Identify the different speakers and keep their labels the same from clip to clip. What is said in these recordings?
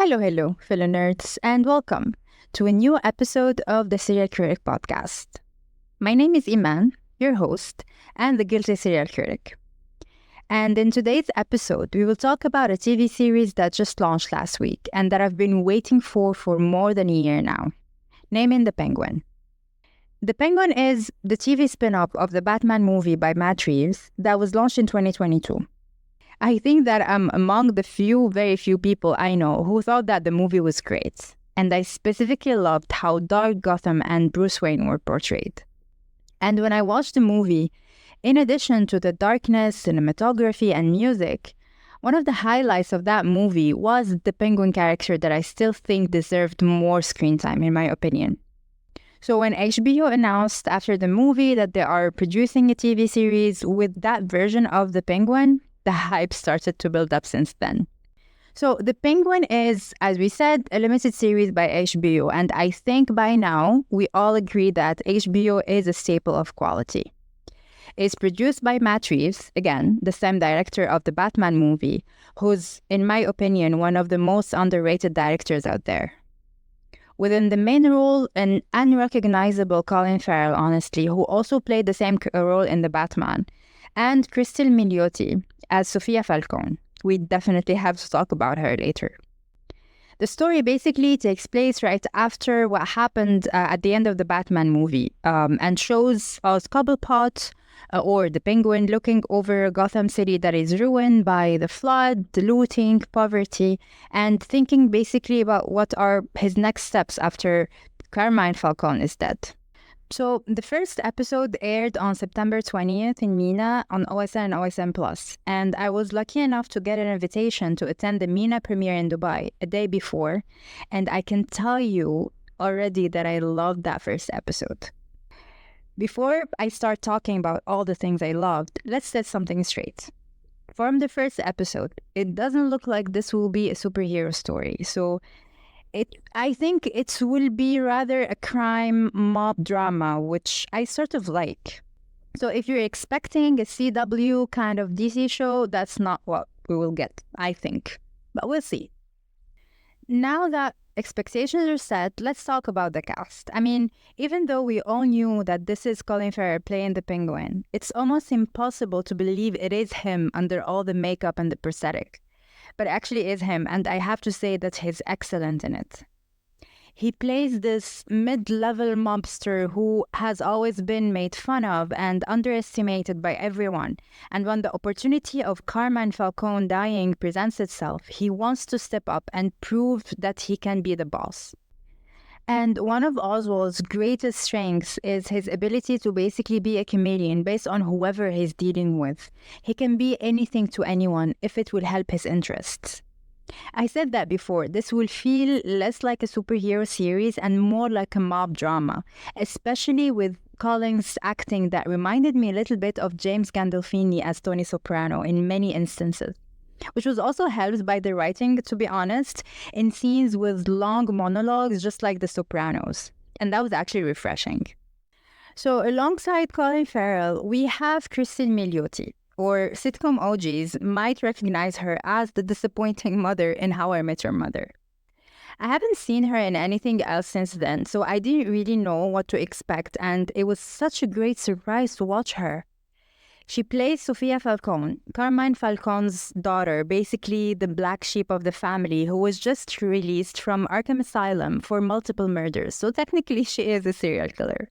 Speaker 1: Hello, fellow nerds, and welcome to a new episode of the Serial Critic Podcast. My name is Iman, your host, and the guilty serial critic. And in today's episode, we will talk about a TV series that just launched last week and that I've been waiting for more than a year now, naming The Penguin. The Penguin is the TV spin-off of the Batman movie by Matt Reeves that was launched in 2022. I think that I'm among the very few people I know who thought that the movie was great, and I specifically loved how dark Gotham and Bruce Wayne were portrayed. And when I watched the movie, in addition to the darkness, cinematography, and music, one of the highlights of that movie was the Penguin character that I still think deserved more screen time, in my opinion. So when HBO announced after the movie that they are producing a TV series with that version of the Penguin, the hype started to build up since then. So The Penguin is, as we said, a limited series by HBO, and I think by now we all agree that HBO is a staple of quality. It's produced by Matt Reeves, again, the same director of the Batman movie, who's, in my opinion, one of the most underrated directors out there. Within the main role, an unrecognizable Colin Farrell, honestly, who also played the same role in the Batman, and Crystal Milioti as Sophia Falcone. We definitely have to talk about her later. The story basically takes place right after what happened at the end of the Batman movie and shows us Cobblepot, or the Penguin, looking over Gotham City that is ruined by the flood, the looting, poverty, and thinking basically about what are his next steps after Carmine Falcone is dead. So the first episode aired on September 20th in MENA on OSN and OSN+, and I was lucky enough to get an invitation to attend the MENA premiere in Dubai a day before, and I can tell you already that I loved that first episode. Before I start talking about all the things I loved, let's set something straight. From the first episode, it doesn't look like this will be a superhero story, so I think it will be rather a crime mob drama, which I sort of like. So if you're expecting a CW kind of DC show, that's not what we will get, I think. But we'll see. Now that expectations are set, let's talk about the cast. I mean, even though we all knew that this is Colin Farrell playing the Penguin, it's almost impossible to believe it is him under all the makeup and the prosthetic. But it actually is him, and I have to say that he's excellent in it. He plays this mid-level mobster who has always been made fun of and underestimated by everyone, and when the opportunity of Carmine Falcone dying presents itself, he wants to step up and prove that he can be the boss. And one of Oswald's greatest strengths is his ability to basically be a chameleon based on whoever he's dealing with. He can be anything to anyone if it will help his interests. I said that before, this will feel less like a superhero series and more like a mob drama, especially with Colin's acting that reminded me a little bit of James Gandolfini as Tony Soprano in many instances, which was also helped by the writing, to be honest, in scenes with long monologues just like The Sopranos. And that was actually refreshing. So alongside Colin Farrell, we have Crystal Milioti, or sitcom OGs might recognize her as the disappointing mother in How I Met Your Mother. I haven't seen her in anything else since then, so I didn't really know what to expect, and it was such a great surprise to watch her. She plays Sophia Falcone, Carmine Falcone's daughter, basically the black sheep of the family who was just released from Arkham Asylum for multiple murders, so technically she is a serial killer.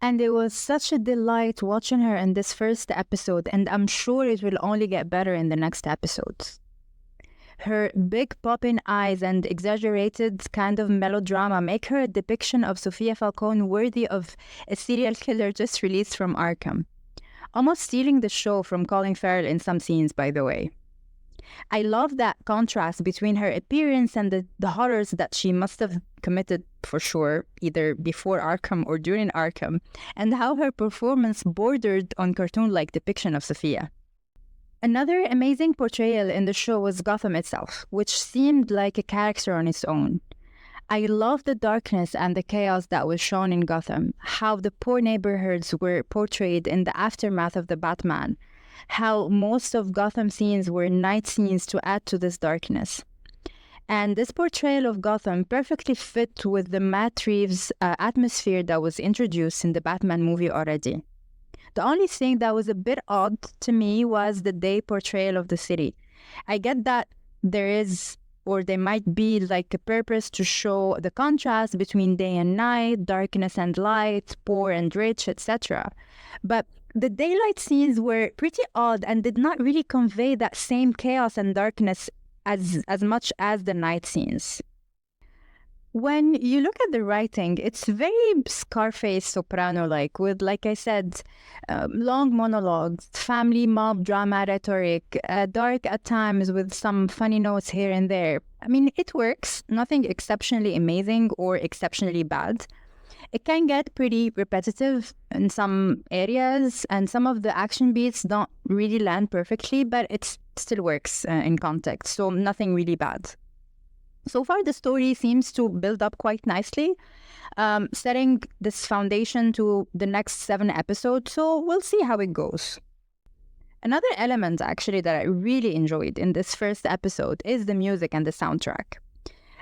Speaker 1: And it was such a delight watching her in this first episode, and I'm sure it will only get better in the next episodes. Her big popping eyes and exaggerated kind of melodrama make her a depiction of Sophia Falcone worthy of a serial killer just released from Arkham. Almost stealing the show from Colin Farrell in some scenes, by the way. I love that contrast between her appearance and the horrors that she must have committed for sure, either before Arkham or during Arkham, and how her performance bordered on cartoon-like depiction of Sophia. Another amazing portrayal in the show was Gotham itself, which seemed like a character on its own. I love the darkness and the chaos that was shown in Gotham, how the poor neighborhoods were portrayed in the aftermath of the Batman, how most of Gotham scenes were night scenes to add to this darkness. And this portrayal of Gotham perfectly fit with the Matt Reeves atmosphere that was introduced in the Batman movie already. The only thing that was a bit odd to me was the day portrayal of the city. I get that there is, or there might be, like a purpose to show the contrast between day and night, darkness and light, poor and rich, etc. But the daylight scenes were pretty odd and did not really convey that same chaos and darkness as much as the night scenes. When you look at the writing, it's very Scarface soprano-like, with, like I said, long monologues, family mob drama rhetoric, dark at times with some funny notes here and there. I mean, it works. Nothing exceptionally amazing or exceptionally bad. It can get pretty repetitive in some areas, and some of the action beats don't really land perfectly, but it still works in context, so nothing really bad. So far, the story seems to build up quite nicely, setting this foundation to the next 7 episodes, so we'll see how it goes. Another element, actually, that I really enjoyed in this first episode is the music and the soundtrack.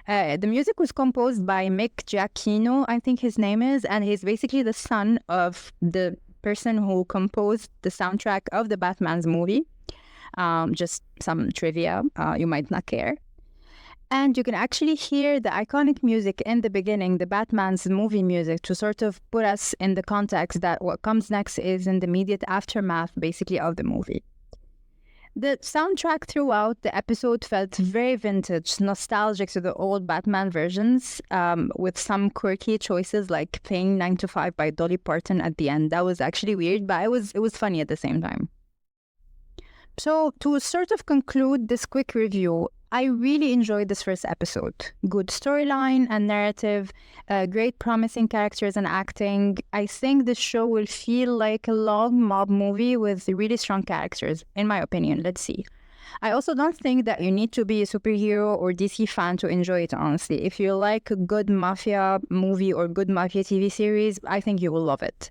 Speaker 1: The music was composed by Mick Giacchino, I think his name is, and he's basically the son of the person who composed the soundtrack of the Batman's movie. Just some trivia, you might not care. And you can actually hear the iconic music in the beginning, the Batman's movie music, to sort of put us in the context that what comes next is in the immediate aftermath, basically, of the movie. The soundtrack throughout the episode felt very vintage, nostalgic to the old Batman versions, with some quirky choices like playing 9 to 5 by Dolly Parton at the end. That was actually weird, but it was funny at the same time. So to sort of conclude this quick review, I really enjoyed this first episode. Good storyline and narrative, great promising characters and acting. I think this show will feel like a long mob movie with really strong characters, in my opinion. Let's see. I also don't think that you need to be a superhero or DC fan to enjoy it, honestly. If you like a good mafia movie or good mafia TV series, I think you will love it.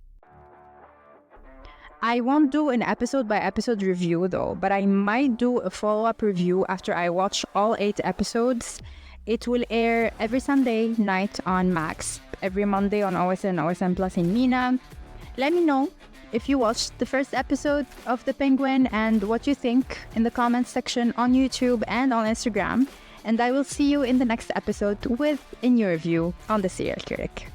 Speaker 1: I won't do an episode-by-episode review, though, but I might do a follow-up review after I watch all 8 episodes. It will air every Sunday night on Max, every Monday on OSN, OSN Plus in MENA. Let me know if you watched the first episode of The Penguin and what you think in the comments section on YouTube and on Instagram. And I will see you in the next episode with a new review on The Serial Critic.